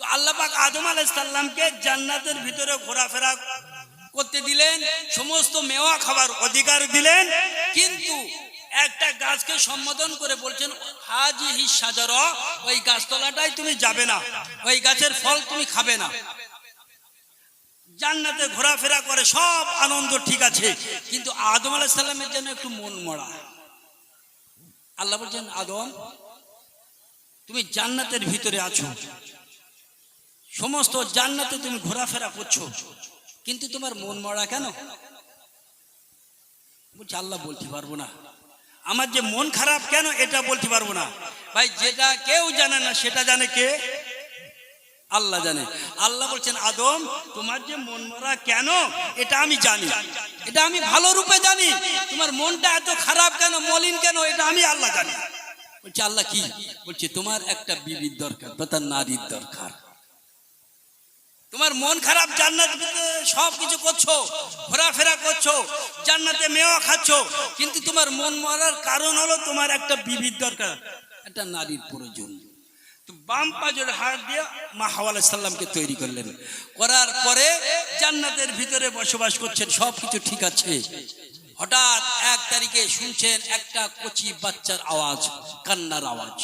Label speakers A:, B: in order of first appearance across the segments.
A: তো আল্লাহ পাক আদম আলাইহিস সালামকে জান্নাতের ভিতরে ঘোরাফেরা করতে দিলেন, সমস্ত মেওয়া খাবার অধিকার দিলেন, কিন্তু একটা গাছকে সম্বোধন করে বলছেন হাজিহি শাজারা, ওই গাছতলাটাই তুমি যাবে না, ওই গাছের ফল তুমি খাবে না। জান্নাতে ঘোরাফেরা করে সব আনন্দ ঠিক আছে, কিন্তু আদম আলাইহিস সালামের জন্য একটু মন মরা। আল্লাহ বলছেন আদম তুমি জান্নাতের ভিতরে আছো, সমস্ত জান্নাতে তুমি ঘোরাফেরা করছো, কিন্তু তোমার মন মরা কেন? বলছে আল্লাহ বলতে পারবো না, আমার যে মন খারাপ কেন এটা বলতে পারবো না। ভাই যেটা কেউ জানে না সেটা জানে কে? আল্লাহ জানে। আল্লাহ বলছেন আদম তোমার যে মন মরা কেন এটা আমি জানি, এটা আমি ভালো রূপে জানি। তোমার মনটা এত খারাপ কেন, মলিন কেন, এটা আমি আল্লাহ জানি। বলছে আল্লাহ কি? বলছে তোমার একটা বিবির দরকার বা তার নারীর দরকার। তোমার মন খারাপ, জান্নাত সব কিছু করছো, ঘোরাফেরা করছো, জান্নাতে মেওয়া খাচ্ছো, কিন্তু তোমার মন মরার কারণ হলো তোমার একটা বিবির দরকার, একটা নারীর প্রয়োজন। তো বাম পাজরের হাড় দিয়ে মা হাওয়া আলাইহিস সালামকে তৈরি করলেন, করার পরে জান্নাতের ভিতরে বসবাস করছেন, সব কিছু ঠিক আছে। হঠাৎ এক তারিখে শুনছেন একটা কচি বাচ্চার আওয়াজ, কান্নার আওয়াজ,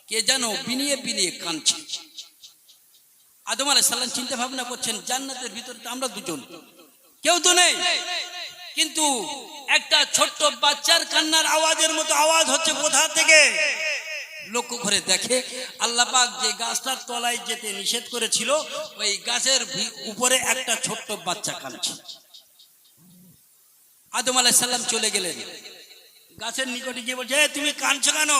A: কে যেন বিনিয়ে বিনিয়ে কাঁদছে। আদম আলাইহিস সালাম চিন্তা ভাবনা করছেন জান্নাতের ভিতরে তো আমরা দুজন, কেউ তো নেই, কিন্তু একটা ছোট্ট বাচ্চার কান্নার আওয়াজের মতো আওয়াজ হচ্ছে কোথা থেকে। লক্ষ্য করে দেখে আল্লাহ পাক যে গাছটার তলায় যেতে নিষেধ করেছিল ওই গাছের উপরে একটা ছোট্ট বাচ্চা কাঁদছে। আদম আলাইহিস সালাম চলে গেলেন, গাছের নিকটে গিয়ে বলছে তুমি কাঁদছো কেন?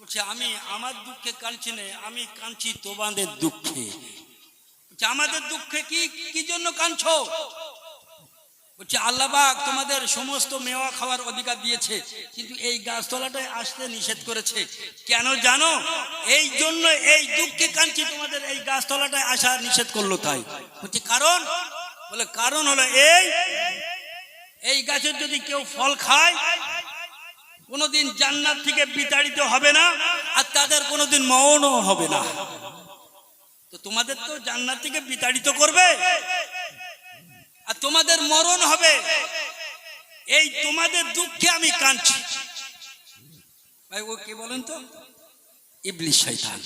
A: বলছে আমি আমার দুঃখে কাঁদছি না, আমি কাঁদছি তোমাদের দুঃখে। আমাদের দুঃখে কি জন্য কাঁদছো? বলছে আল্লাহ পাক তোমাদের সমস্ত মেওয়া খাওয়ার অধিকার দিয়েছে, কিন্তু এই গাছতলাটায় আসতে নিষেধ করেছে। কেন জানো? এই জন্য এই দুঃখে কাঁদছি, তোমাদের এই গাছতলাটায় আসা নিষেধ করলো তাই। বলছে কারণ? বলে কারণ হলো এই গাছের যদি কেউ ফল খায় কোনোদিন জান্নাত থেকে বিতাড়িত হবে না, আর তাদের কোনোদিন মরণও হবে না। তো তোমাদের তো জান্নাত থেকে বিতাড়িত করবে আর তোমাদের মরণ হবে, এই তোমাদের দুঃখে আমি কাঁদছি। ভাই ও কে বলেন তো? ইবলিস শয়তান।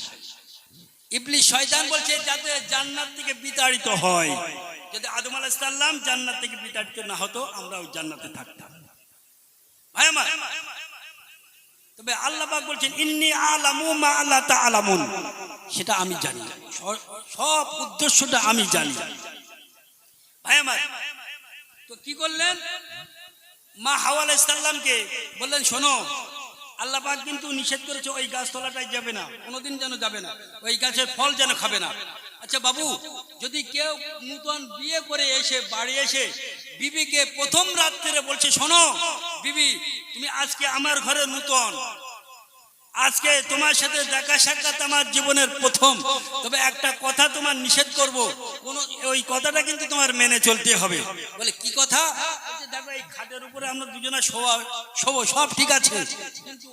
A: ইবলিস শয়তান বলছে যাতে জান্নাত থেকে বিতাড়িত হয়। যদি আদম আলাইহিস সালাম জান্নাত থেকে বিতাড়িত না হতো আমরাও জান্নাতে থাকতাম। ভাই আমার, তবে আল্লাহ পাক বলছেন ইন্নী আলামু মা লা তাআলামুন, সেটা আমি জানি, সব উদ্দেশ্যটা আমি জানি। ভাই আমার, তো কি করলেন? মা হাওয়া আলাইহিস সালামকে বললেন শোনো আল্লাহ পাক কিন্তু নিষেধ করেছে ওই গাছতলাটায় যাবে না, কোনোদিন যেন যাবে না, ওই গাছের ফল যেন খাবে না। আচ্ছা বাবু, যদি কেউ নূতন বিয়ে করে এসে বাড়ি এসে বিবিকে প্রথম রাত্রে বলছে শোনো বিবি তুমি আজকে আমার ঘরে নূতন, আজকে তোমার সাথে দেখা সাক্ষাৎ আমার জীবনের প্রথম, তবে একটা কথা তোমার নিষেধ করব, ওই কথাটা কিন্তু তোমার মেনে চলতে হবে। বলে কি কথা? দেখো এই খাটের উপরে আমরা দুজনে শোবো, সব ঠিক আছে, কিন্তু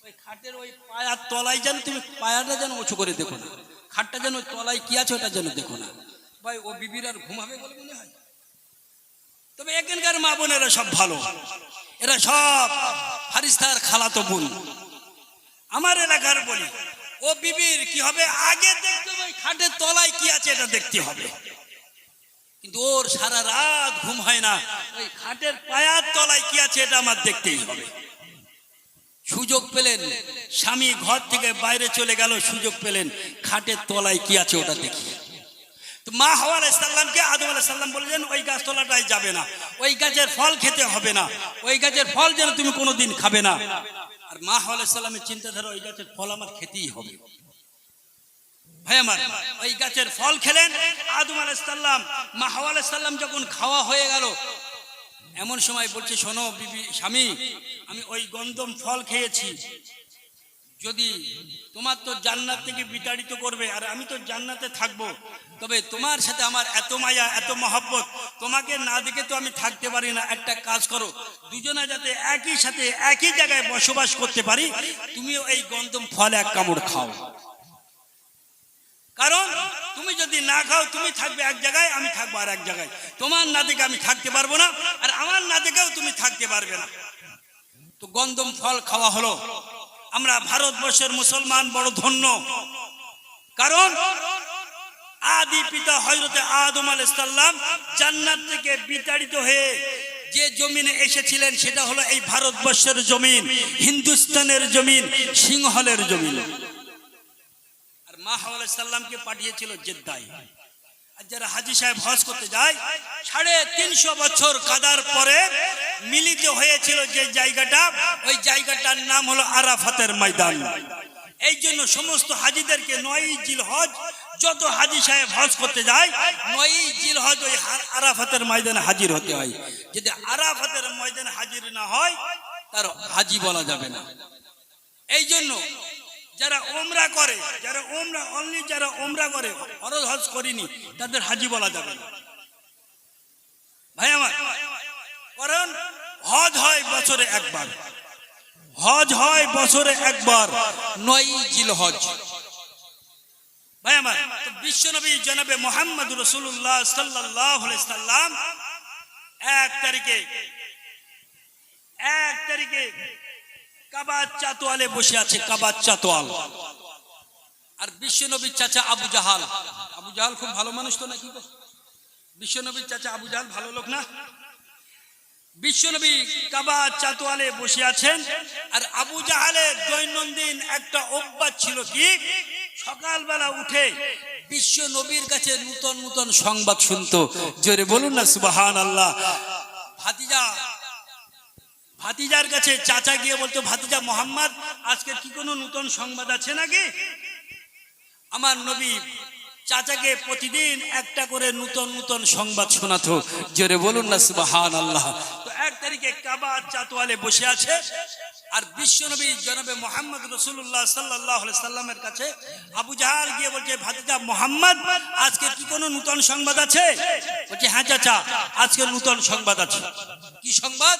A: ওই খাটের ওই পায়ার তলায় যেন তুমি পায়াটা যেন উঁচু করে দেখো না, খাটটা যেন তলায় কি আছে ওটা যেন দেখো না। ভাই ও বিবির আর ঘুমাবে বলে মনে হয়? তবে এখানকার মা বোনেরা সব ভালো, এরা সব ফারিস্তার খালাতো বোন। আমার এলাকার বলি ও বিবির কি হবে, আগে দেখতে হবে খাটের তলায় কি আছে এটা দেখতে হবে, কিন্তু ওর সারা রাত ঘুম হয় না, ওই খাটের পায়ার তলায় কি আছে এটা আমার দেখতেই হবে। সুযোগ পেলেন, স্বামী ঘর থেকে বাইরে চলে গেল, সুযোগ পেলেন খাটের তলায় কি আছে ওটা দেখি। তো মা হাওয়া আলাইহিস সালামকে আদম আলাইহিস সালাম বললেন ওই গাছতলাটায় যাবে না, ওই গাছের ফল খেতে হবে না, ওই গাছের ফল যেন তুমি কোনোদিন খাবে না। আর মা হাওয়া আলাইহিস সালামের চিন্তাধারা ওই গাছের ফল আমার খেতেই হবে। ভাই আমার, ওই গাছের ফল খেলেন আদম আলাইহিস সালাম। মা হাওয়া আলাইহিস সালাম যখন খাওয়া হয়ে গেল, এমন সময় বলছে শোনো বিবি, স্বামী আমি ওই গন্ধম ফল খেয়েছি, যদি তোমার তো জান্নাত থেকে বিতাড়িত করবে আর আমি তো জান্নাতে থাকবো, তবে তোমার সাথে আমার এত মায়া এত মহব্বত, তোমাকে না দেখে তো আমি থাকতে পারি না। একটা কাজ করো, দুজনে যাতে একই সাথে একই জায়গায় বসবাস করতে পারি, তুমিও এই গন্ধম ফল এক কামড় খাও। তুমি যদি না খাও তুমি থাকবে এক জায়গায়, আমি থাকবো আর এক জায়গায়। তোমার না দেখে আমি থাকতে পারবো না, আর আমার না দেখেও তুমি থাকতে পারবে না। তো গন্ধম ফল খাওয়া হলো। আমরা ভারতবর্ষের মুসলমান বড় ধন্য, কারণ আদি পিতা হযরতে আদম আলাইহিস সালাম জান্নাত থেকে বিতাড়িত হয়ে যে জমিনে এসেছিলেন সেটা হলো এই ভারতবর্ষের জমিন, হিন্দুস্তানের জমিন, সিংহলের জমিন। আর মা হাওয়া আলাইহিস সালামকে পাঠিয়েছিল জেদ্দায়। আর যারা হাজী সাহেব হজ করতে যায় 350 বছর কাদার পরে মিলিত হয়েছিল যে জায়গাটা, ওই জায়গাটার নাম হলো আরাফাতের ময়দান। এই জন্য সমস্ত হাজীদেরকে 9ই জিলহজ যত হাজী সাহেব হজ করতে যায় 9ই জিলহজ ওই আরাফাতের ময়দানে হাজির হতে হয়। যদি আরাফাতের ময়দানে হাজির না হয় তার হাজী বলা যাবে না। এই জন্য যারা ওমরা করে, যারা ওমরা অনলি যারা ওমরা করে, ফরজ হজ করেনি, তাদের হাজী বলা যাবে না ভাই আমার। কারণ হজ হয় বছরে একবার, হজ হয় বছরে একবার, 9ই জিলহজ ভাই আমার। তো বিশ্বনবী জনাবে মুহাম্মদ রাসূলুল্লাহ সাল্লাল্লাহু আলাইহি সাল্লাম 1 তারিখে কাবার চাতোয়ালে বসে আছে, কাবার চাতোয়াল। আর বিশ্বনবীর চাচা আবু জাহাল, আবু জাহাল খুব ভালো মানুষ তো নাকি? বিশ্বনবীর চাচা আবু জাহাল ভালো লোক না? বিশ্বনবী কাবার চাতোয়ালে বসে আছেন। আর আবু জাহালের দৈনন্দিন একটা অভ্যাস ছিল কি, সকালবেলা উঠে বিশ্ব নবীর কাছে নূতন নূতন সংবাদ শুনতো। জোরে বলুন না সুবহানাল্লাহ। ভাতিজার কাছে চাচা গিয়ে বলতো, ভাতিজা মোহাম্মদ আজকে কি কোনো নূতন সংবাদ আছে নাকি? আমার নবী চাচাকে প্রতিদিন একটা করে নূতন নূতন সংবাদ শোনাতো। জোরে বলুন না সুবহানাল্লাহ। তো 1 তারিখে কাবার চাতোয়ালে বসে আছে। আর বিশ্বনবী জনাবে মুহাম্মদ রাসূলুল্লাহ সাল্লাল্লাহু আলাইহি সাল্লামের কাছে আবু জাহাল গিয়ে বলছে, ভাতিজা মোহাম্মদ আজকে কি কোনো নূতন সংবাদ আছে? বলছে, হ্যাঁ চাচা আজকে নূতন সংবাদ আছে। কি সংবাদ?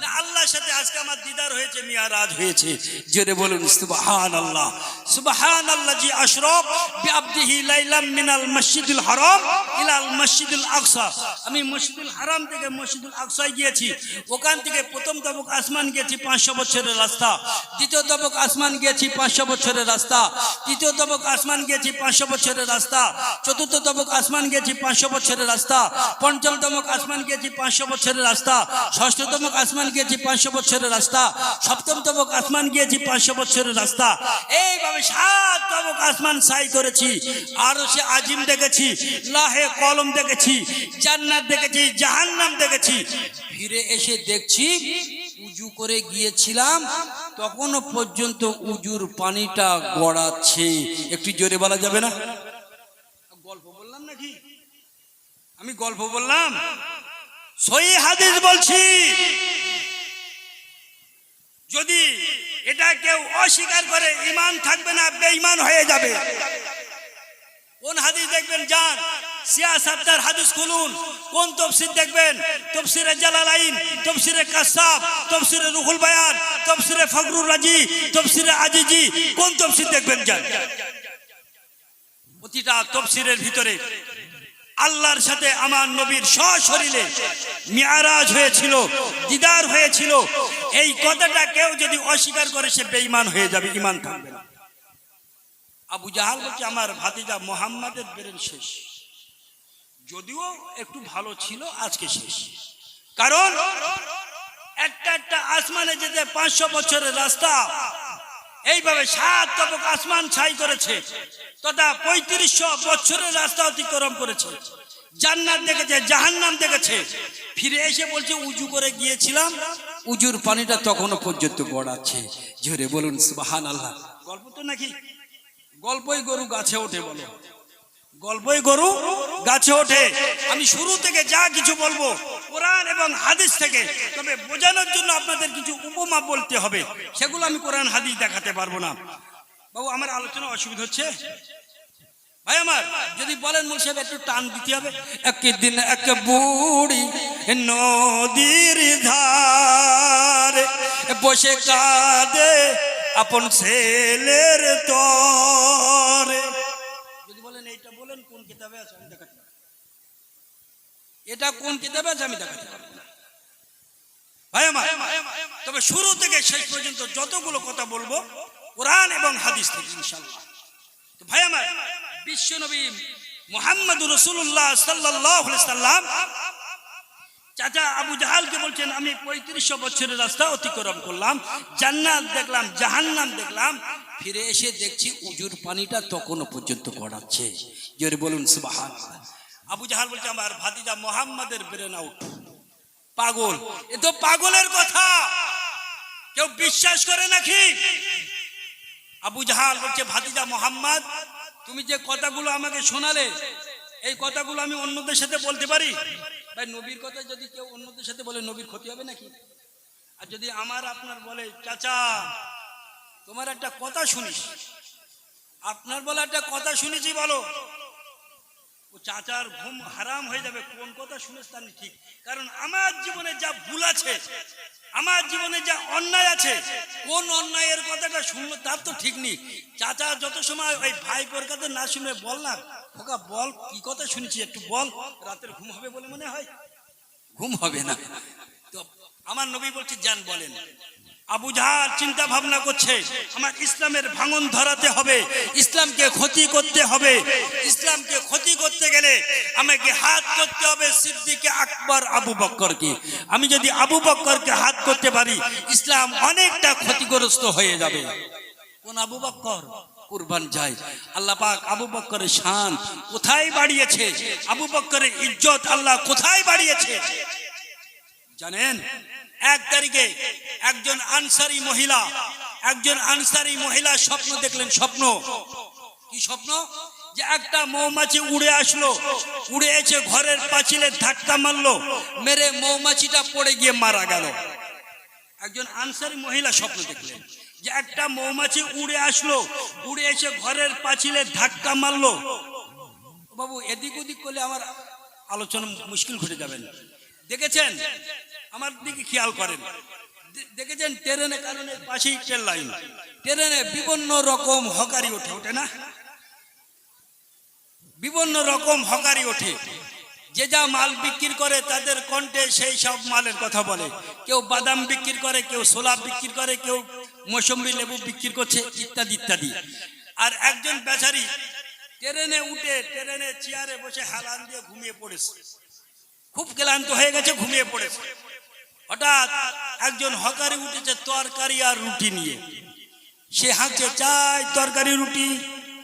A: না আল্লাহর সাথে আজকে আমার দিদার হয়েছে, মিরাজ হয়েছে। জোরে বলুন সুবহানাল্লাহ। সুবহানাল্লাযী আশরা বিআবদিহি লাইলাম মিনাল মসজিদুল হারাম ইলাল মসজিদুল আকসা। আমি মসজিদুল হারাম থেকে মসজিদুল আকসায় গিয়েছি। ওখান থেকে প্রথম তবক আসমান গিয়েছি 500 বছরের রাস্তা, দ্বিতীয় তবক আসমান গিয়েছি 500 বছরের রাস্তা, তৃতীয় তবক আসমান গিয়েছি 500 বছরের রাস্তা, চতুর্থ তবক আসমান গিয়েছি 500 বছরের রাস্তা, পঞ্চম তবক আসমান গিয়েছি 500 বছরের রাস্তা, ষষ্ঠ তবক আসমান গিয়েছি 500 বছরের রাস্তা, সপ্তম তবক আসমান গিয়েছি 500 বছরের রাস্তা। এইভাবে 7 তবক আসমান সাই করেছি। আরশে আজিম দেখেছি, লাহে কলম দেখেছি, জান্নাত দেখেছি, জাহান্নাম দেখেছি। ফিরে এসে দেখছি উজু করে গিয়েছিলাম তখনও পর্যন্ত উজুর পানিটা গড়াচ্ছে। একটু জোরে বলা যাবে না? গল্প বললাম নাকি? আমি গল্প বললাম? সহিহ হাদিস বলছি। যদি এটা কেউ অস্বীকার করে ঈমান থাকবে না, বেঈমান হয়ে যাবে। কোন হাদিস দেখবেন? যান সিয়াসাতের হাদিস খুলুন, কোন তাফসীর দেখবেন? তাফসীরে জালালাইন, তাফসীরে কাসাব, তাফসীরে রুহুল বায়ান, তাফসীরে ফখরুর রাজি, তাফসীরে আজিজি, কোন তাফসীর দেখবেন? যান। প্রতিটা তাফসীরের ভিতরে আল্লাহর সাথে আমার নবীর সশরীরে মিরাজ হয়েছিল, দিদার হয়েছিল। এই কথাটা কেউ যদি অস্বীকার করে সে বেঈমান হয়ে যাবে, ঈমান থাকবে না। আবু জাহাল বলছে, আমার ভাতিজা মুহাম্মাদের ব্রেন শেষ, যদিও একটু ভালো ছিল, আজকে শেষ। কারণ একটা আসমানে যেতে 500 বছরের রাস্তা, এইভাবে 7 তবক আসমান ছাই করেছে, তথা 3500 বছরের রাস্তা অতিক্রম করেছে। জান্নাত দেখেছে, জাহান্নাম দেখেছে। ফিরে এসে বলছে উজু করে গিয়েছিলাম, উজুর পানিটা তখনও পর্যন্ত গড়াচ্ছে। জোরে বলুন সুবহানাল্লাহ। গল্প তো নাকি? গল্পই গরু গাছে ওঠে, বলো গল্পই গরু গাছে ওঠে। আমি শুরু থেকে যা কিছু বলবো কোরআন এবং হাদিস থেকে, তবে বোঝানোর জন্য আপনাদের কিছু উপমা বলতে হবে, সেগুলো আমি কোরআন হাদিস দেখাতে পারবো না। বাবু আমার আলোচনা অসুবিধা হচ্ছে ভাই আমার? যদি বলেন মূল সাহেব একটু টান দিতে হবে। একদিন এক বুড়ি নদীর ধারে বসে কাঁদে আপন ছেলের তরে। যদি বলেন এইটা বলেন কোন কিতাবে আছে, আমি দেখাতে পারবো। এটা কোন কিতাবে আছে আমি দেখাতে পারবো না ভাই আমার। তবে শুরু থেকে শেষ পর্যন্ত যতগুলো কথা বলবো কোরআন এবং হাদিস থেকে ইনশাআল্লাহ। তো ভাই আমার, বিশ্ব নবী মুহাম্মদুর রাসূলুল্লাহ সাল্লাল্লাহু আলাইহি সাল্লাম চাচা আবু জাহালকে বলছেন, আমি 3500 বছরের রাস্তা অতিক্রম করলাম, জান্নাত দেখলাম, জাহান্নাম দেখলাম, ফিরে এসে দেখছি উজুর পানিটা তখনও পর্যন্ত গড়াচ্ছে। জোরে বলুন সুবহানাল্লাহ। আবু জাহাল বলছে, আমার ভাতিজা মুহাম্মাদের ব্রেন আউট, পাগল। এ তো পাগলের কথা, কেউ বিশ্বাস করে নাকি? আবু জাহাল বলছে, ভাতিজা মুহাম্মদ, তুমি যে কথাগুলো আমাকে শোনালে, এই কথাগুলো আমি অন্যদের সাথে বলতে পারি? ভাই, নবীর কথা যদি কেউ অন্যদের সাথে বলে নবীর ক্ষতি হবে নাকি? আর যদি আমার আপনার বলে, চাচা তোমার একটা কথা শুনিস, আপনার বলে একটা কথা শুনেছি বলো, ও চাচার ঘুম হারাম হয়ে যাবে। কোন কথা শুনেছ তা ঠিক, কারণ আমার জীবনে যা ভুল আছে, আমার জীবনে যা অন্যায় আছে, কোন অন্যায়ের কথাটা শুনলো তার তো ঠিক নেই। চাচা যত সময় ওই ভাইপোর কথা না শুনে বল না, খোকা বল কি কথা শুনেছি একটু বল, রাতের ঘুম হবে বলে মনে হয়? ঘুম হবে না। তো আমার নবী বলছে, জান বলেন। আবু জাহাল চিন্তা ভাবনা করছে, আমার ইসলামের ভাঙন ধরাতে হবে, ইসলামকে ক্ষতি করতে হবে। ইসলামকে ক্ষতি করতে গেলে আমাকে হাত করতে হবে সিদ্দিক আকবর আবু বকরকে। আমি যদি আবু বকরকে হাত করতে পারি, ইসলাম অনেকটা ক্ষতিগ্রস্ত হয়ে যাবে। কোন আবু বকর? কুরবান যায়। আল্লাহ পাক আবু বকরের শান কোথায় বাড়িয়েছে, আবু বকরের ইজ্জত আল্লাহ কোথায় বাড়িয়েছে জানেন? 1 তারিখে একজন আনসারী মহিলা স্বপ্ন দেখলেন। স্বপ্ন কি স্বপ্ন? যে একটা মৌমাছি উড়ে আসলো, উড়ে এসে ঘরের পাঁচিলে ধাক্কা মারলো, মেরে মৌমাছিটা পড়ে গিয়ে মারা গেল। একজন আনসারী মহিলা স্বপ্ন দেখলেন যে একটা মৌমাছি উড়ে আসলো, উড়ে এসে ঘরের পাঁচিলে ধাক্কা মারলো। বাবু, এদিক ওদিক করলে আমার আলোচনা মুশকিল ঘটে যাবেন। দেখেছেন? আমার দিকে খেয়াল করেন। দেখেছেন ট্রেনে, কারণে পাশেই ট্রেন লাইন, ট্রেনে বিভিন্ন রকম হকারি ওঠে না? বিভিন্ন রকম হকারি ওঠে, যে যা মাল বিক্রি করে তাদের কণ্ঠে সেই সব মালের কথা বলে। কেউ বাদাম বিক্রি করে, কেউ ছোলা বিক্রি করে, কেউ মৌসুমী লেবু বিক্রি করছে, ইত্যাদি ইত্যাদি। আর একজন বেচারি ট্রেনে উঠে ট্রেনে চেয়ারে বসে হেলান দিয়ে ঘুমিয়ে পড়েছে, খুব ক্লান্ত হয়ে গেছে, ঘুমিয়ে পড়েছে। হঠাৎ একজন হকারি উঠেছে তরকারি আর রুটি নিয়ে, সে হাঁকছে, চাই তরকারি রুটি,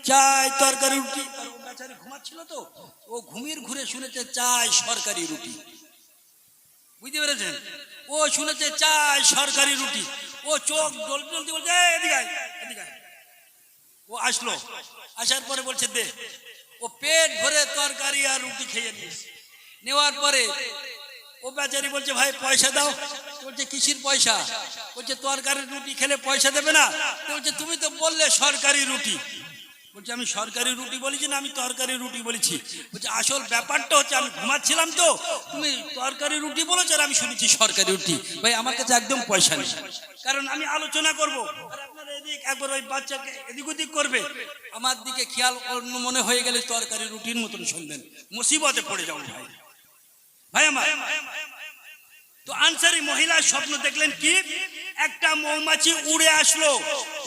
A: চাই তরকারি রুটি। আর ও বেচারি ঘুমাচ্ছিল তো, ও ঘুমিয়ে ঘুরে শুনেছে চাই সরকারি রুটি। বুঝতে পেরেছেন? ও শুনেছে চাই সরকারি রুটি, ও চোখ ডলতে ডলতে বলছে, এদিকে আয়, এদিকে আয়। ও আসলো, আসার পরে বলছে দে। ও পেট ভরে তরকারি আর রুটি খেয়ে নিয়েছে। নেওয়ার পরে ও বেচারি বলছে, ভাই পয়সা দাও। বলছে, কিসির পয়সা? বলছে, তরকারি রুটি খেলে পয়সা দেবে না? বলছে, তুমি তো বললে সরকারি রুটি। বলছে, আমি সরকারি রুটি বলেছি না, আমি তরকারি রুটি বলেছি। বলছে, আসল ব্যাপারটা হচ্ছে আমি ঘুমাচ্ছিলাম তো, তুমি তরকারি রুটি বলেছো আর আমি শুনেছি সরকারি রুটি। ভাই, আমার কাছে একদম পয়সা নেই, কারণ আমি আলোচনা করবো আর আপনারা এদিক একবার ওই বাচ্চাকে এদিক ওদিক করবে, আমার দিকে খেয়াল অন্য মনে হয়ে গেলে তরকারি রুটির মতন শুনবেন, মুসিবতে পড়ে যাও ভাই। ভাই আমার, তো আনসারী মহিলা স্বপ্ন দেখলেন কি? একটা মৌমাছি উড়ে আসলো,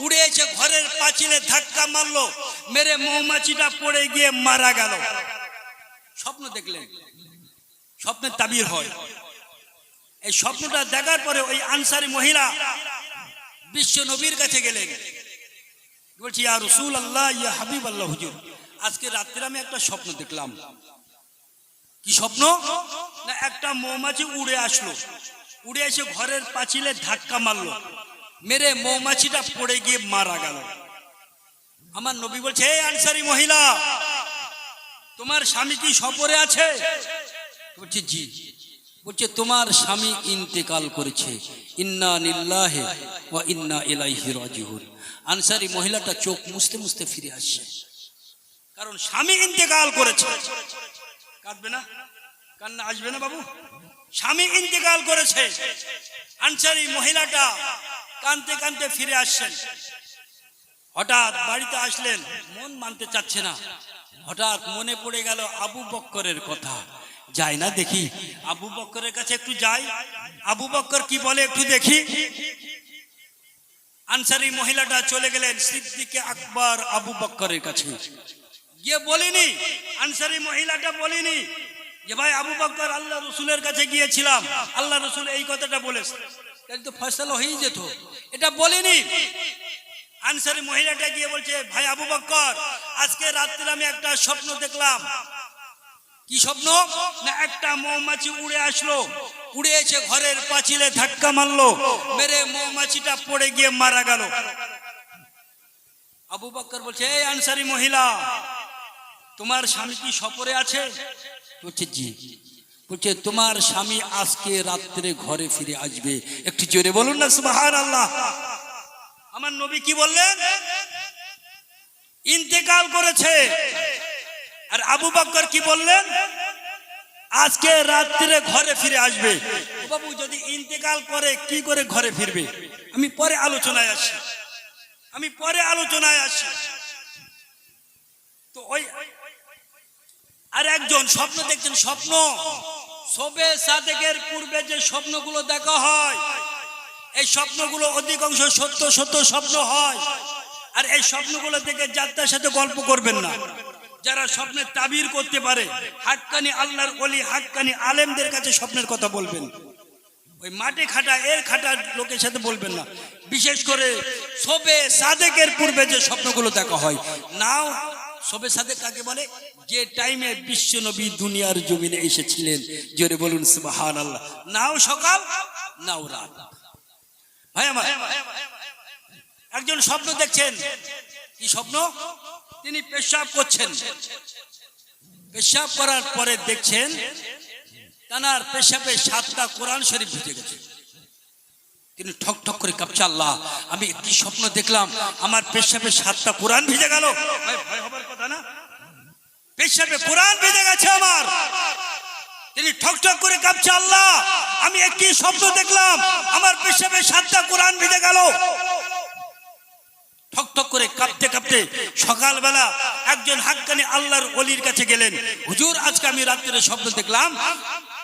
A: উড়ে এসে ঘরের পাঁচিলে ধাক্কা মারলো, মেরে মৌমাছিটা পড়ে গিয়ে মারা গেল। স্বপ্ন দেখলেন, স্বপ্নের তাবির হয়। এই স্বপ্নটা দেখার পরে ওই আনসারী মহিলা বিশ্ব নবীর কাছে গেলেন, বলছি, ইয়া রাসূলুল্লাহ, ইয়া হাবিবাল্লাহ, হুজুর, আজকে রাত্রে আমি একটা স্বপ্ন দেখলাম। কি স্বপ্ন? না, একটা মৌমাছি উড়ে আসলো, উড়ে এসে ঘরের পাঁচিলে ধাক্কা মারলো, মেরে মৌমাছিটা পড়ে গিয়ে মারা গেল। আমার নবী বলছে, হে আনসারী মহিলা, তোমার স্বামী কি সফরে আছে? বলছে, জি। বলছে, তোমার স্বামী ইন্তেকাল করেছে, ইন্না লিল্লাহি ওয়া ইন্না ইলাইহি রাজিউন। আনসারী মহিলাটা চোখ মুছতে মুছতে ফিরে আসছে, কারণ স্বামী ইন্তেকাল করেছে। কাঁদবে না? কান্না আসবে না বাবু? স্বামী ইন্তেকাল করেছে। আনসারী মহিলাটা কাঁদতে কাঁদতে ফিরে আসছেন। হঠাৎ বাড়িতে আসলেন, মন মানতে চাচ্ছে না, হঠাৎ মনে পড়ে গেল আবু বক্করের কথা, যাই না দেখি আবু বক্করের কাছে একটু যাই, আবু বক্কর কি বলে একটু দেখি। আনসারী মহিলাটা চলে গেলেন সিদ্দিকে আকবর আবু বক্করের কাছে গিয়ে বলিনি, আনসারী মহিলাটা বলিনি যে ভাই আবু বক্কর আল্লাহ রসুলের কাছে গিয়েছিলাম, আল্লাহ রসুল এই কথাটা বলেছে, তাহলে তো ফয়সালা হয়ে যেত, এটা বলিনি। আনসারী মহিলাটা গিয়ে বলছে ভাই আবু বক্কর আজকে রাত্রে আমি একটা স্বপ্ন দেখলাম। কি স্বপ্ন? না একটা মৌমাছি উড়ে আসলো, উড়ে এসে ঘরের পাঁচিলে ধাক্কা মারলো, মেরে মৌমাছিটা পড়ে গিয়ে মারা গেল। আবু বক্কর বলছে এই আনসারী মহিলা তোমার স্বামী কি সফরে আছে? বলছে জি। বলছে তোমার স্বামী আজকে রাত্রে ঘরে ফিরে আসবে, একটু জোরে বলুন না সুবহানাল্লাহ। আমার নবী কি বললেন? ইন্তেকাল করেছে। আর আবু বক্কর কি বললেন? আজকে রাত্রে ঘরে ফিরে আসবে। বাবু যদি ইন্তেকাল করে কি করে ঘরে ফিরবে? আমি পরে আলোচনায় আসি, তো ওই আর একজন স্বপ্ন দেখছেন, স্বপ্ন শবে সাদেকের পূর্বে যে স্বপ্নগুলো দেখা হয় এই স্বপ্নগুলো অধিকাংশ সত্য সত্য স্বপ্ন হয়। আর এই স্বপ্নগুলো দেখে যাত্রার সাথে গল্প করবেন না। যারা স্বপ্নের তাবির করতে পারে হাক্কানি আল্লাহর ওলি হাক্কানি আলেমদের কাছে স্বপ্নের কথা বলবেন, ওই মাটি খাটা এর খাটা লোকের সাথে বলবেন না। বিশেষ করে শবে সাদেকের পূর্বে যে স্বপ্নগুলো দেখা হয়, নাও শবে সাদেক কাকে বলে? যে টাইমে বিশ্ব নবী দুনিয়ার জমিনে এসেছিলেন, জোরে বলুন সুবহানাল্লাহ। নাও সকাল নাও রাত। ভাই আমার একজন স্বপ্ন দেখছেন, কি স্বপ্ন? তিনি পেশাব করছেন, পেশাব করার পরে দেখছেন তানার পেশাবে 7টা কোরআন শরীফ ভিজে গেছে। তিনি ঠক ঠক করে কাঁপছে, আল্লাহ আমি কি স্বপ্ন দেখলাম, আমার পেশাবে 7টা কোরআন ভিজে গেল। ভয় হবার কথা না, পেশাবে কোরআন ভিজে গেছে আমার। তিনি ঠক ঠক করে কাঁপছে, আল্লাহ আমি কি স্বপ্ন দেখলাম, আমার পেশাবে 7টা কোরআন ভিজে গেল। ঠক ঠক করে কাঁপতে কাঁপতে সকালবেলা একজন হাক্কানি আল্লাহর ওলির কাছে গেলেন, হুজুর আজকে আমি রাত্রে স্বপ্ন দেখলাম।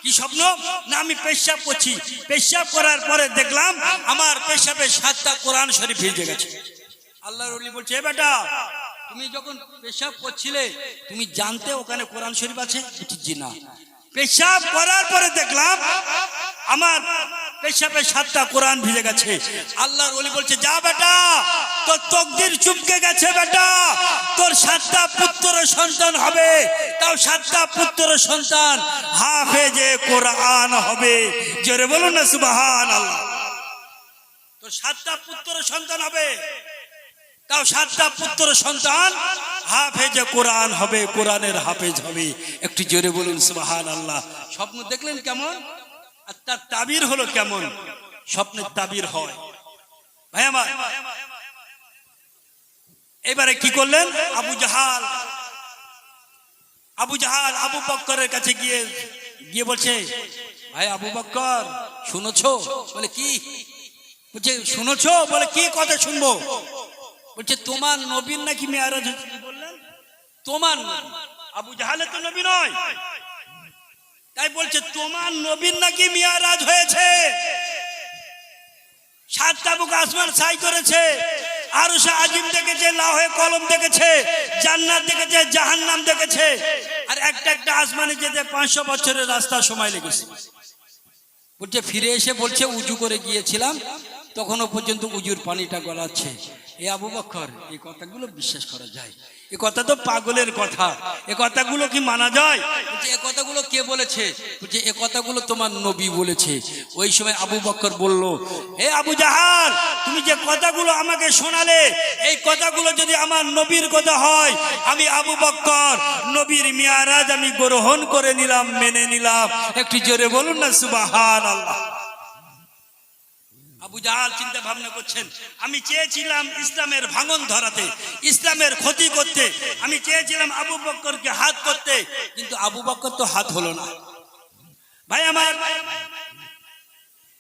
A: কি স্বপ্ন? না আমি পেশাব করছি, পেশাব করার পরে দেখলাম আমার পেশাবে 7টা কোরআন শরীফ ভিজে গেছে। আল্লাহর ওলি বলছে এ বেটা তুমি যখন পেশাব করছিলে তুমি জানতে ওখানে কোরআন শরীফ আছে? জি না। পেশাব করার পরে দেখলাম আমার পেশাবে 7টা কোরআন ভিজে গেছে। আল্লাহর ওলি বলছে যা বেটা তোর তকদির চুপকে গেছে, বেটা তোর 7টা পুত্র সন্তান হবে, তাও 7টা পুত্র সন্তান হাফেজে কোরআন হবে। জোরে বলুন না সুবহানাল্লাহ। তোর 7টা পুত্র সন্তান হবে, তাও 7টা পুত্র সন্তান হাফেজে কোরআন হবে, কোরআনের হাফেজ হবে। একটু জোরে বলুন সুবহানাল্লাহ। স্বপ্ন দেখলেন কেমন, আর তার তাবির হলো কেমন? স্বপ্নের তাবির হয়। ভাই আমার এবারে কি করলেন? আবু জাহাল আবু বক্করের কাছে গিয়ে বলছে ভাই আবু বক্কর শুনেছো? বলে কি? বলছে শুনেছো? বলে কি কথা শুনবো? বলছে তোমার নবীর নাকি মেরাজ হয়েছে। বললেন তোমার আবু জাহালের তো নবী নয়, তাই বলছে তোমার নবীর নাকি মেরাজ হয়েছে। 7টা বুক আসমান ছাই করেছে, আরশে আজিম দেখেছে, লাহে কলম দেখেছে, জান্নাত দেখেছে, জাহান্নাম দেখেছে। আর একটা একটা আসমানে যেতে 500 বছরের রাস্তা সময় লেগেছে। বলছে ফিরে এসে বলছে উজু করে গিয়েছিলাম, তখনও পর্যন্ত উজুর পানিটা গলাচ্ছে। এ আবু বক্কর এই কথাগুলো বিশ্বাস করা যায়? এ কথা তো পাগলের কথা, এ কথাগুলো কি মানা যায়? বলছে এ কথাগুলো কে বলেছে? বলছে এ কথাগুলো তোমার নবী বলেছে। ওই সময় আবু বক্কর বলল হে আবু জাহাল তুমি যে কথাগুলো আমাকে শোনালে এই কথাগুলো যদি আমার নবীর কথা হয়, আমি আবু বক্কর নবীর মিয়ারাজ আমি গ্রহণ করে নিলাম, মেনে নিলাম। একটু জোরে বলুন না সুবহানাল্লাহ। আবু জাহাল চিন্তা ভাবনা করছেন, আমি চেয়েছিলাম ইসলামের ভাঙন ধরাতে, ইসলামের ক্ষতি করতে, আমি চেয়েছিলাম আবু বক্করকে হাত করতে, কিন্তু আবু বক্কর তো হাত হলো না। ভাই আমার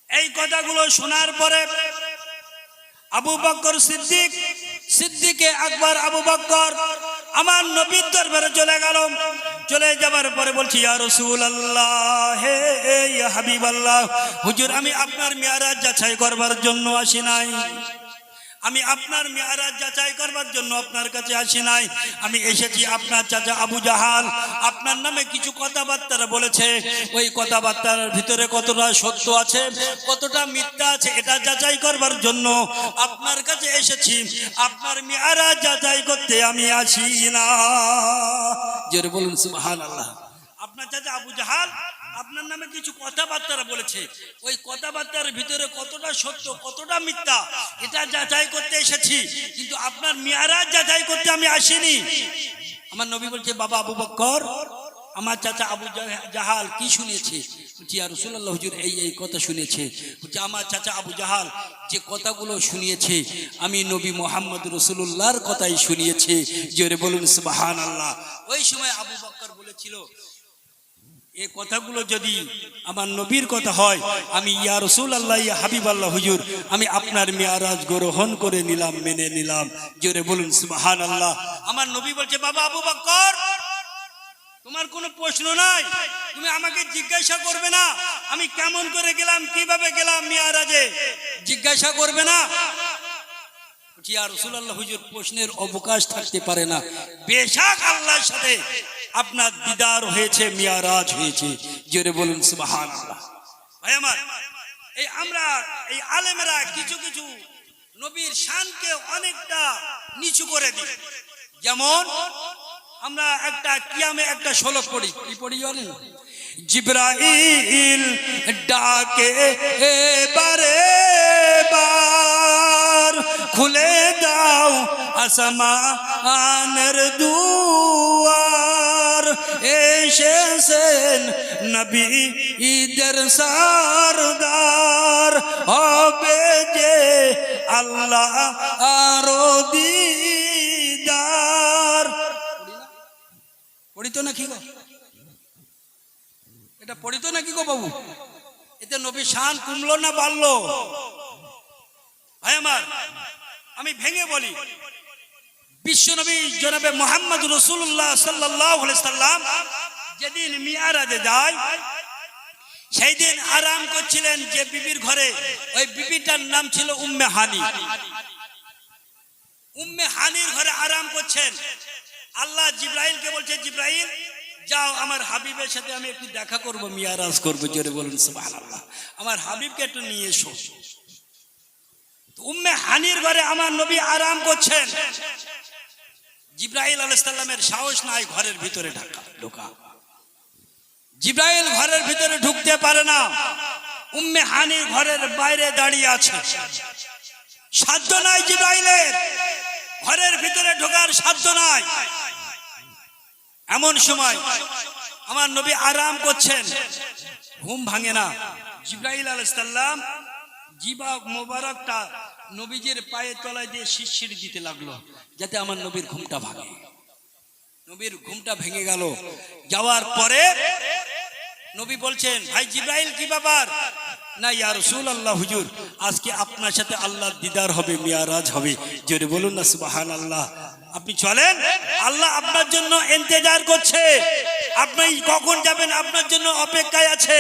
A: এই কথাগুলো শোনার পরে আবু বক্কর সিদ্দিকে আকবর আবু বক্কর আমার নবীর দরবারে চলে গেল। চলে যাবার পরে বলছি, ইয়া রাসূলুল্লাহ, হে ইয়া হাবিবাল্লাহ, হুজুর আমি আপনার মিরাজ যাচাই করবার জন্য আসি নাই। আমি আপনার মিরাজ যাচাই করবার জন্য আপনার কাছে আসি নাই। আমি এসেছি আপনার চাচা আবু জাহাল আপনার নামে কিছু কথাবার্তা বলেছে। ওই কথাবার্তার ভিতরে কতটা সত্য আছে, কতটা মিথ্যা আছে, এটা যাচাই করবার জন্য আপনার কাছে এসেছি। আপনার মিরাজ যাচাই করতে আমি আসি না। জোরে বলুন সুবহানাল্লাহ। আপনার চাচা আবু জাহাল আপনার নামে কিছু কথাবার্তা বলেছে। ওই কথাবার্তার ভিতরে কতটা সত্য, কতটা মিথ্যা, এটা যাচাই করতে এসেছি, কিন্তু আপনার মিরাজ যাচাই করতে আমি আসিনি। আমার নবী বলছে, বাবা আবু বকর, আমার চাচা আবু জাহাল কি শুনেছে? বলছি, ইয়া রাসূলুল্লাহ, হুজুর এই কথা শুনেছে। বলছে, আমার চাচা আবু জাহাল যে কথাগুলো শুনিয়েছে, আমি নবী মুহাম্মদ রাসূলুল্লাহর কথাই শুনিয়েছে। জোরে বলুন সুবহানাল্লাহ। ওই সময় আবু বকর বলেছিল, এই কথাগুলো যদি আমার নবীর কথা হয়, আমি ইয়া রাসূলুল্লাহ, ইয়া হাবিবাল্লাহ, হুজুর আমি আপনার মিরাজ গ্রহণ করে নিলাম, মেনে নিলাম। জোরে বলুন সুবহানাল্লাহ। আমার নবী বলছে, বাবা আবু বকর, তোমার কোনো প্রশ্ন নাই, তুমি আমাকে জিজ্ঞাসা করবে না আমি কেমন করে গেলাম, কিভাবে গেলাম মিরাজে, জিজ্ঞাসা করবে না। ইয়া রাসূলুল্লাহ, হুজুর প্রশ্নের অবকাশ থাকতে পারে না। বেশক আল্লাহর সাথে আপনার দিদার হয়েছে, মিরাজ হয়েছে। জোরে বলুন সুবহানাল্লাহ। ভাই আমার, এই আমরা এই আলেমেরা কিছু কিছু নবীর শানকে অনেকটা নিচু করে দিই। যেমন আমরা একটা কিয়ামে একটা শলোক পড়ি, কি পড়ি জানেন? জিবরাইল ডাকে বারে বার, খুলে দাও আসমানের দুয়ার, এসেছেন নবী ঈদের সরদার, হবে যে আল্লাহ আরো দিদার। পড়িত নাকি গো? এটা পড়িত নাকি গো বাবু? এতে নবী শান কমলো না বাড়লো? ভাই আমার, আমি ভেঙে বলি, বিশ্ব নবী জনাবে মুহাম্মদ রাসূলুল্লাহ সাল্লাল্লাহু আলাইহি সাল্লাম যেদিন মিরাজে যায়, সেই দিন আরাম করছিলেন যে বিবির ঘরে, ওই বিবিটার নাম ছিল উম্মে হানি। উম্মে হানির ঘরে আরাম করছেন। আল্লাহ জিবরাইলকে বলছে, জিবরাইল যাও, আমার হাবিবের সাথে আমি একটু দেখা করব, মিরাজ করব। জোরে বলুন সুবহানাল্লাহ। আমার হাবিবকে একটু নিয়ে এসো। উম্মে হানির ঘরে আমার নবী আরাম করছেন। জিবরাইল আলাইহিস সালামের সাহস নাই ঘরের ভিতরে ঢোকা। জিবরাইল ঘরের ভিতরে ঢুকতে পারে না। উম্মে হানির ঘরের বাইরে দাঁড়িয়ে আছে। সাধ্য নাই জিবরাইলের ঘরের ভিতরে ঢোকার, সাধ্য নাই। এমন সময় আমার নবী আরাম করছেন, ঘুম ভাঙে না। জিবরাইল আলাইহিস সালাম জিবা মোবারকটা নবীজির পায়ের তলায় দিয়ে শিরশির দিতে লাগলো, যাতে আমার নবীর ঘুমটা ভাঙে। নবীর ঘুমটা ভেঙে গেল। যাওয়ার পরে নবী বলছেন, ভাই জিবরাইল কি ব্যাপার? না ইয়া রাসূলুল্লাহ, হুজুর আজকে আপনার সাথে আল্লাহর দিদার হবে, মিরাজ হবে। জোরে বলুন না সুবহানাল্লাহ। আপনি চলেন, আল্লাহ আপনার জন্য ইন্তজার করছে, আপনি কখন যাবেন আপনার জন্য অপেক্ষায় আছে।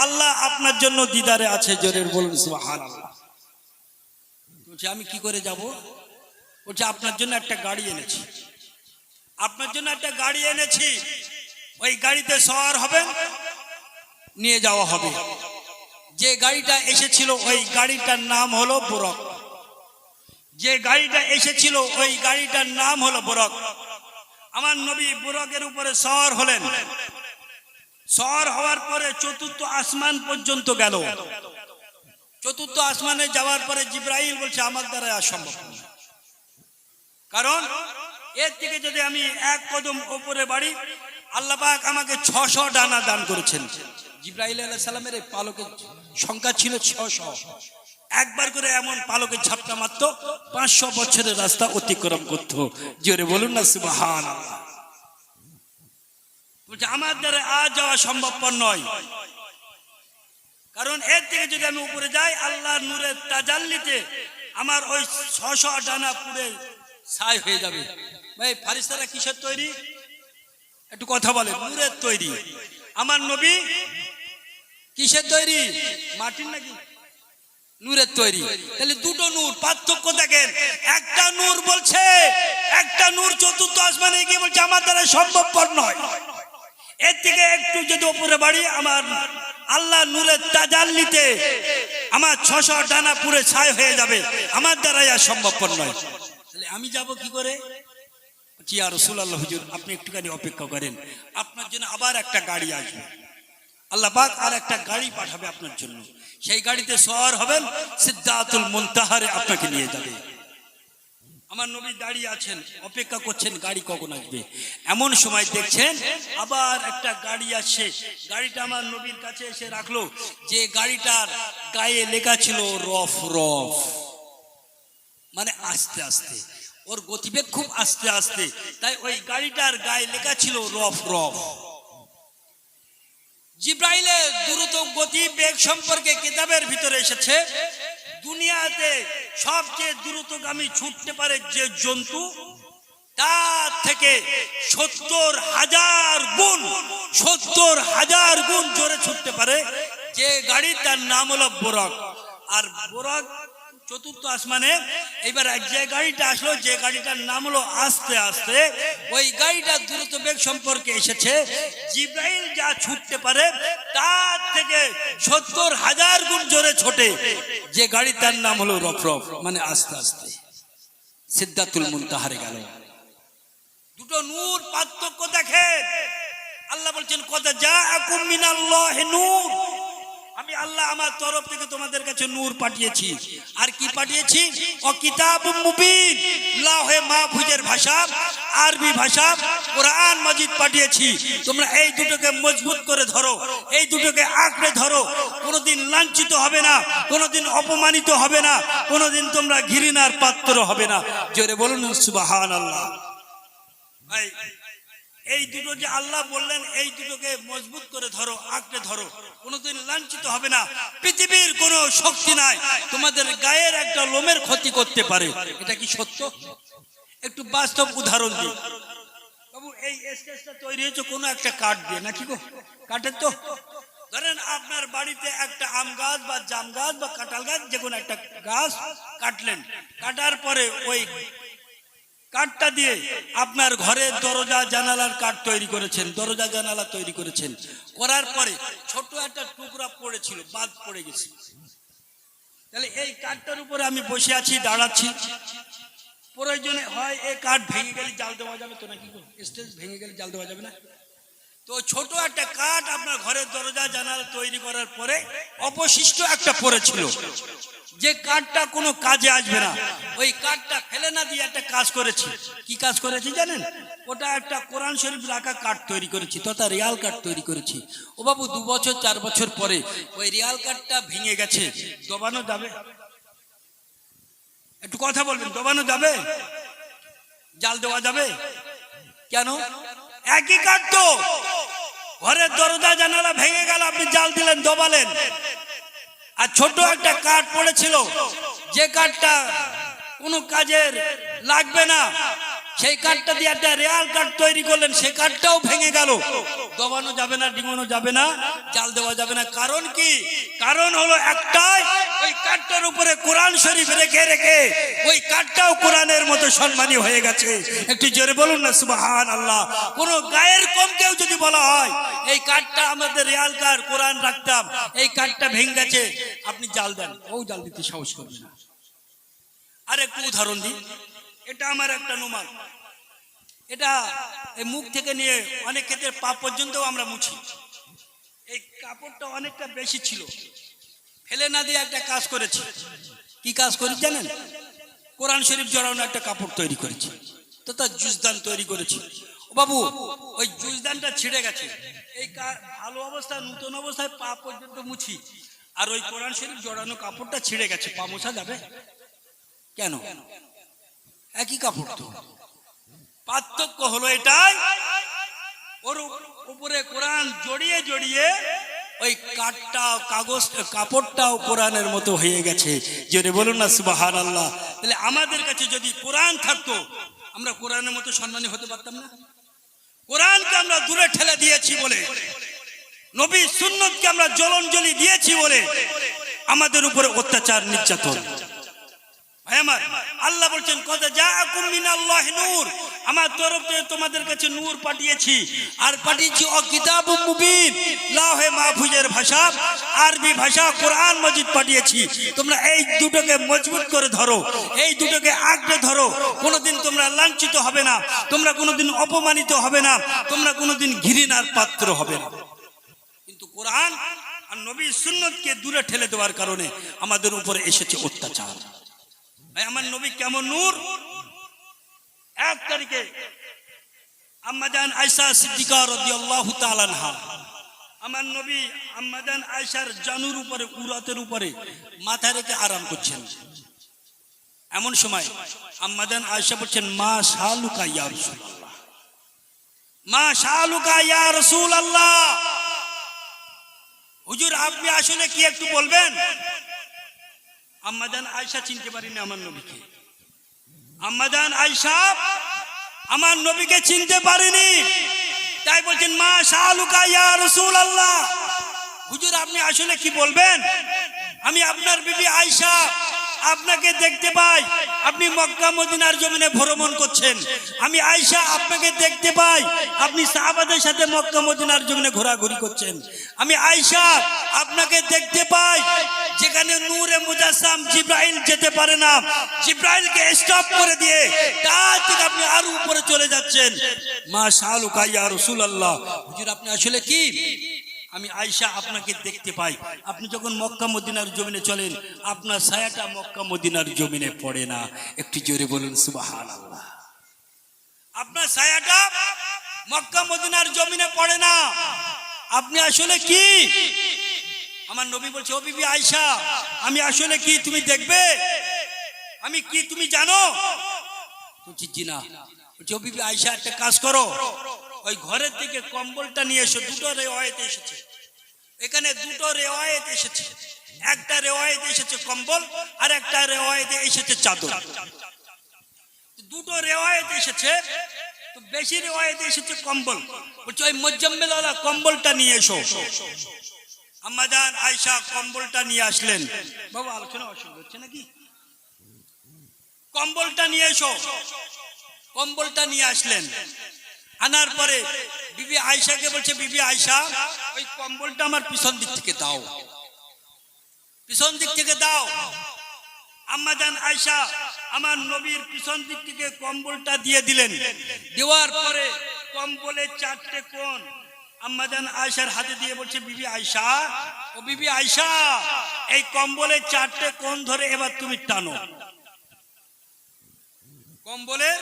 A: আল্লাহ আপনার জন্য দিদারে আছে। জোরে বলুন সুবহানাল্লাহ। বলছে, আমি কি করে যাব? বলছে, আপনার জন্য একটা গাড়ি এনেছি, আপনার জন্য একটা গাড়ি এনেছি, ওই গাড়িতে সওয়ার হবেন, নিয়ে যাওয়া হবে। যে গাড়িটা এসেছিল ওই গাড়িটার নাম হলো বুরক। যে গাড়িটা এসেছিল ওই গাড়িটার নাম হলো বুরক। আমার নবী বুরকের উপরে সওয়ার হলেন। সওয়ার হওয়ার পরে চতুর্থ আসমান পর্যন্ত গেল। চতুর্থ আসমানে যাওয়ার পরে জিবরাইল বলছে, আমার দ্বারা অসম্ভব, কারণ এর থেকে যদি আমি এক কদম উপরে বাড়ি, আল্লাহ পাক আমাকে 600 ডানা দান করেছেন। জিবরাইল আলাইহিস সালামের এই পালকের সংখ্যা ছিল 600। একবার করে এমন পালকের ঝাপটা মারত, 500 বছরের রাস্তা অতিক্রম করত। জোরে বলুন না সুবহানাল্লাহ। বলছে, আমার দ্বারা আজ যাওয়া সম্ভবপর নয়, কারণ এর থেকে যদি আমি উপরে যাই, আল্লাহর নূরের তাজাল্লিতে আমার ওই 600 ডানা পুরে ছাই হয়ে যাবে। ভাই ফারিস্তারা কিসের তৈরি? একটু কথা বলে। নূরের তৈরি। আমার নবী কিসের তৈরি? মাটির নাকি নূরের তৈরি? তাহলে দুটো নূর, পার্থক্য দেখেন। একটা নূর বলছে, একটা নূর চতুর্থ আসমানে গিয়ে বলছে আমার দ্বারা সম্ভবপর নয়। এর থেকে একটু যদি উপরে বাড়ি, আমার আল্লাহ নূরের তাজাল্লিতে আমার 600 ডানা পুরে ছাই হয়ে যাবে, আমার দ্বারাই আর সম্ভবপর নয়। তাহলে আমি যাব কি করে? ইয়া রাসূলুল্লাহ, হুজুর আপনি একটুখানি অপেক্ষা করেন, আপনার জন্য আবার একটা গাড়ি আসবে। আল্লাহ পাক আর একটা গাড়ি পাঠাবে আপনার জন্য। সেই গাড়িতে সওয়ার হবেন, সিদরাতুল মুনতাহারে আপনাকে নিয়ে যাবে। আমার নবী দাঁড়িয়ে আছেন, অপেক্ষা করছেন গাড়ি কখন আসবে। এমন সময় দেখছেন আবার একটা গাড়ি আসছে। গাড়িটা আমার নবীর কাছে এসে রাখলো, যে গাড়িটার গায়ে লেখা ছিল রফ রফ, মানে আস্তে আস্তে, ওর গতিবেগ খুব আস্তে আস্তে, তাই ওই গাড়িটার গায়ে লেখা ছিল রফ রফ। জিব্রাইলের দ্রুত গতি বেগ সম্পর্কে কিতাবের ভিতরে এসেছে, দুনিয়াতে সবচেয়ে দ্রুতগামী ছুটতে পারে যে জন্তু, তার থেকে 70,000 গুণ, 70,000 গুণ জোরে ছুটতে পারে যে গাড়ি, তার নাম হলো বোরাক। আর বোরাক চতুর্থ আসমানে। এবার যে গাড়িটা আসলো, যে গাড়িটার নাম হলো আস্তে আস্তে, ওই গাড়িটার দ্রুত বেগ সম্পর্কে এসেছে জিব্রাইল যা ছুটতে পারে তার থেকে 70,000 গুণ জোরে ছোটে যে গাড়ি, তার নাম হলো রফরফ, মানে আস্তে আস্তে। সিদরাতুল মুনতাহারে গেল। দুটো নূর, পার্থক্য দেখেন। আল্লাহ বলছেন কদ জাআকুম মিনাল্লাহি নূর, আমি আল্লাহ আমার তরফ থেকে তোমাদের কাছে নূর পাঠিয়েছি। আর কি পাঠিয়েছি? ও কিতাবুম মুবিন, লাওহে মাহফুজের ভাষা, আরবি ভাষা কোরআন মাজিদ পাঠিয়েছি। তোমরা এই দুটোকে মজবুত করে ধরো, এই দুটোকে আঁকড়ে ধরো, কোনোদিন লাঞ্ছিত হবে না, কোনোদিন অপমানিত হবে না, কোনোদিন তোমরা ঘৃণার পাত্র হবে না। জোরে বলুন সুবহানাল্লাহ। ভাই এই দুটো যে আল্লাহ বললেন, এই দুটোকে মজবুত করে ধরো, আঁকড়ে ধরো, কোনোদিন লাঞ্ছিত হবে না। পৃথিবীর কোনো শক্তি নাই তোমাদের গায়ের একটা লোমের ক্ষতি করতে পারে। এটা কি সত্য? একটু বাস্তব উদাহরণ দিই বাবু। এই স্টেজটা তৈরি হয়েছে কোনো একটা কাঠ দিয়ে, নাকি গো? কাঠের তো। ধরেন আপনার বাড়িতে একটা আম গাছ বা জাম গাছ বা কাঁঠাল গাছ, যে কোনো একটা গাছ কাটলেন, কাটার পরে ওই কাঠটা দিয়ে আপনার ঘরের দরজা জানালার কাঠ তৈরি করেছেন, দরজা জানালা তৈরি করেছেন। করার পরে ছোট একটা টুকরা পড়েছিল, বাদ পড়ে গেছে। তাহলে এই কাঠটার উপরে আমি বসে আছি, দাঁড়াচ্ছি, প্রয়োজনে হয় এই কাঠ ভেঙে গেলে জাল দেওয়া যাবে তো, নাকি স্টেজ ভেঙে গেলে জাল দেওয়া যাবে না? তো ছোট একটা কাঠ আপনার ঘরের দরজা জানালা তৈরি করার পরে অবশিষ্ট একটা পড়েছিল, যে কাঠটা কোনো কাজে আসবে না, ওই কাঠটা ফেলে না দিয়ে একটা কাজ করেছি। কি কাজ করেছি জানেন? ওটা একটা কোরআন শরীফ রাখা কাঠ তৈরি করেছি, তথা রিয়াল কাঠ তৈরি করেছি। ও বাবু 2 বছর 4 বছর পরে ওই রিয়াল কাঠটা ভেঙে গেছে, দবানো যাবে? একটু কথা বলবেন, দবানো যাবে? জাল দেওয়া যাবে? কেন? একই কাঠ তো। ঘরের দরজা জানালা ভেঙে গেল, আপনি জাল দিলেন, দবালেন। আর ছোট একটা কাঠ পড়েছিল, যে কাঠটা কোনো কাজের লাগবে না, সেই কাঠটা দিয়ে একটা রিয়াল কাঠ তৈরি করলেন, সেই কাঠটাও ভেঙে গেল। দবানো যাবে না, ডিঙানো যাবে না, জাল দেওয়া যাবে না। কারণ কি? কারণ হলো একটাই, ওই কাঠটার উপরে কোরআন শরীফ রেখে রেখে ওই কাঠটাও কোরআনের মতো সম্মানী হয়ে গেছে। একটু জোরে বলুন না সুবহানাল্লাহ। কোন গায়ের কম কেউ যদি বলা হয় এই কাঠটা আমাদের রিয়াল কাঠ, কোরআন রাখতাম, এই কাঠটা ভেঙে গেছে, আপনি জাল দেন, ও জাল দিতে সাহস করবে না। আর একটু উদাহরণ দিই। এটা আমার একটা রুমাল, এটা এই মুখ থেকে নিয়ে অনেক ক্ষেত্রে পা পর্যন্ত আমরা মুছি। এই কাপড়টা অনেকটা বেশি ছিল, ফেলে না দিয়ে একটা কাজ করেছি। কি কাজ করি জানেন? কোরআন শরীফ জড়ানো একটা কাপড় তৈরি করেছি, তো তার জুজদান তৈরি করেছি। ও বাবু, ওই জুজদানটা ছিঁড়ে গেছে। এই ভালো অবস্থায়, নতুন অবস্থায় পা পর্যন্ত মুছি, আর ওই কোরআন শরীফ জড়ানো কাপড়টা ছিঁড়ে গেছে, পা মোছা যাবে? কেন? একই কাপড় তো। পার্থক্য হলো এটাই, ওর উপরে কোরআন জড়িয়ে জড়িয়ে ওই কাঠটা, কাগজ, কাপড়টাও কোরআনের মতো হয়ে গেছে। জোরে বলুন না সুবহানাল্লাহ। তাহলে আমাদের কাছে যদি কোরআন থাকতো, আমরা কোরআনের মতো সম্মানী হতে পারতাম না? কোরআনকে আমরা দূরে ঠেলে দিয়েছি বলে, নবী সুন্নতকে আমরা জলঞ্জলি দিয়েছি বলে আমাদের উপরে অত্যাচার নির্যাতন। ভাই আমার, আল্লাহ বলছেন কদ জাআকুম মিনাল্লাহি নূর, আমার তরফ থেকে তোমাদের কাছে নূর পাঠিয়েছি, আর পাঠিয়েছি ও কিতাবুম মুবিন, লাহে মাহফুজের ভাষা, আরবি ভাষা কোরআন মাজিদ পাঠিয়েছি। তোমরা এই দুটোকে মজবুত করে ধরো, এই দুটোকে আঁকড়ে ধরো। কোনোদিন তোমরা লাঞ্ছিত হবে না, তোমরা কোনোদিন অপমানিত হবে না, তোমরা কোনোদিন ঘৃণার পাত্র হবে না। কিন্তু কোরআন আর নবী সুন্নতকে দূরে ঠেলে দেওয়ার কারণে আমাদের উপরে এসেছে অত্যাচার। আমার নবী কেমন নূর! 1 তারিখে আম্মাজান আয়েশা সিদ্দিকা রাদিয়াল্লাহু তাআলা আনহা, আমার নবী আম্মাজান আয়েশার জানুর উপরে, উরাতের উপরে মাথা রেখে আরাম করছেন। এমন সময় আম্মাজান আয়েশা বলছেন, মা শালুকা ইয়া রাসূলুল্লাহ, মা শালুকা ইয়া রাসূলুল্লাহ, হুজুর আপনি আসলে কি একটু বলবেন? আম্মাজান আয়েশা চিনতে পারিনি আমার নবীকে, আম্মাজান আয়েশা আমার নবীকে চিনতে পারেনি, তাই বলছেন মা শালুকা ইয়া রাসূলুল্লাহ, হুজুর আপনি আসলে কি বলবেন? আমি আপনার বিবি আয়েশা, আপনাকে দেখতে পাই, আপনি মক্কা মদিনার জমিনে ভ্রমণ করছেন। আমি আয়েশা আপনাকে দেখতে পাই, আপনি সাহাবাদের সাথে মক্কা মদিনার জমিনে ঘোরাঘুরি করছেন। আমি আয়েশা আপনাকে দেখতে পাই, যেখানে নূরে মুজাসসাম জিব্রাইল যেতে পারে না, জিব্রাইলকে স্টপ করে দিয়ে তার থেকে আপনি আরো উপরে চলে যাচ্ছেন। মা শালুকা ইয়া রাসূলুল্লাহ, হুজুর আপনি আসলে কি? আমি আয়েশা আপনাকে দেখতে পাই, আপনি যখন মক্কা মদিনার জমিনে চলেন, আপনার ছায়াটা মক্কা মদিনার জমিনে পড়ে না। একটু জোরে বলুন সুবহানাল্লাহ। আপনার ছায়াটা মক্কা মদিনার জমিনে পড়ে না, আপনি আসলে কি? আমার নবী বলছে, ও বিবি আয়েশা আমি আসলে কি তুমি দেখবে? আমি কি তুমি জানো? বলছি জি না। বলছে, ও বিবি আয়েশা একটা কাজ করো, ওই ঘরের থেকে কম্বলটা নিয়ে এসো। দুটো রিওয়ায়েত এসেছে এখানে, দুটো রিওয়ায়েত এসেছে। একটা রিওয়ায়েতে এসেছে কম্বল, আর একটা রিওয়ায়েতে এসেছে চাদর। দুটো রিওয়ায়েত এসেছে, তো বেশি রিওয়ায়েতে এসেছে কম্বল। বলছে ওই মুজাম্মিলওয়ালা কম্বলটা নিয়ে এসো। আম্মাজান আয়েশা কম্বলটা নিয়ে আসলেন। বাবা আলোচনা অসুবিধা হচ্ছে নাকি? কম্বলটা নিয়ে এসো। কম্বলটা নিয়ে আসলেন, আনার পরে বিবি আয়েশাকে বলছে, বিবি আয়েশা ওই কম্বলটা আমার পিছন দিক থেকে দাও, পিছন দিক থেকে দাও। আম্মাজান আয়েশা আমার নবীর পিছন দিক থেকে কম্বলটা দিয়ে দিলেন। দেওয়ার পরে কম্বলের 4টে কোণ আম্মাজান আয়েশার হাতে দিয়ে বলছে, বিবি আয়েশা, ও বিবি আয়েশা এই কম্বলের 4টে কোণ ধরে এবার তুমি টানো। কম্বলের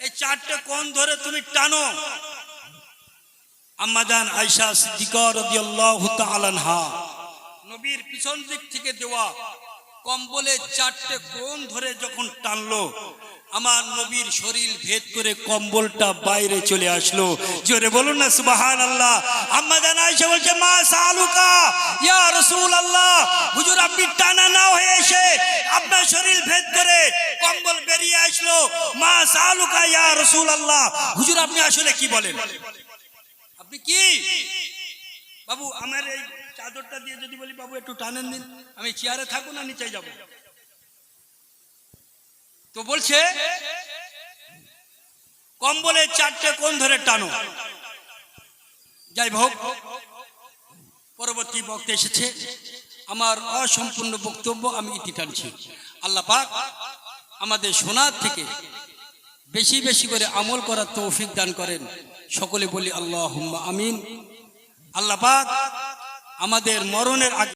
A: এই 4টে কোণ ধরে তুমি টানো। আম্মাজান আয়েশা সিদ্দিকা রাদিয়াল্লাহু তাআলা আনহা নবীর পিছন দিক থেকে দেওয়া কম্বলের 4টে কোণ ধরে যখন টানলো, আমার নবীর শরীর ভেদ করে কম্বলটা বাইরে চলে আসলো। জোরে বলুন না সুবহানাল্লাহ। আম্মাজান আয়েশা বলছে, মা শালুকা ইয়া রাসূলুল্লাহ, হুজুর আপনি টানা না হয়ে এসে আপনার শরীর ভেদ করে কম্বল বেরিয়ে আসলো। মা শালুকা ইয়া রাসূলুল্লাহ, হুজুর আপনি আসলে কি বলেন? আপনি কি? বাবু আমার এই চাদরটা দিয়ে যদি বলি, বাবু একটু টানেন দিন, আমি চেয়ারে থাকবো না নিচে যাব? তো বলছে কম্বলের 4টে কোণ ধরে টানো। যাই হোক, পরবর্তী বক্তব্য এসেছে, আমার অসম্পূর্ণ বক্তব্য আমি ইতি টানছি। আল্লাহ পাক আমাদের শোনার থেকে বেশি বেশি করে আমল করার তৌফিক দান করেন। সকলে বলি আল্লাহুম্মা আমিন। আল্লাহ পাক আমাদের মরণের আগে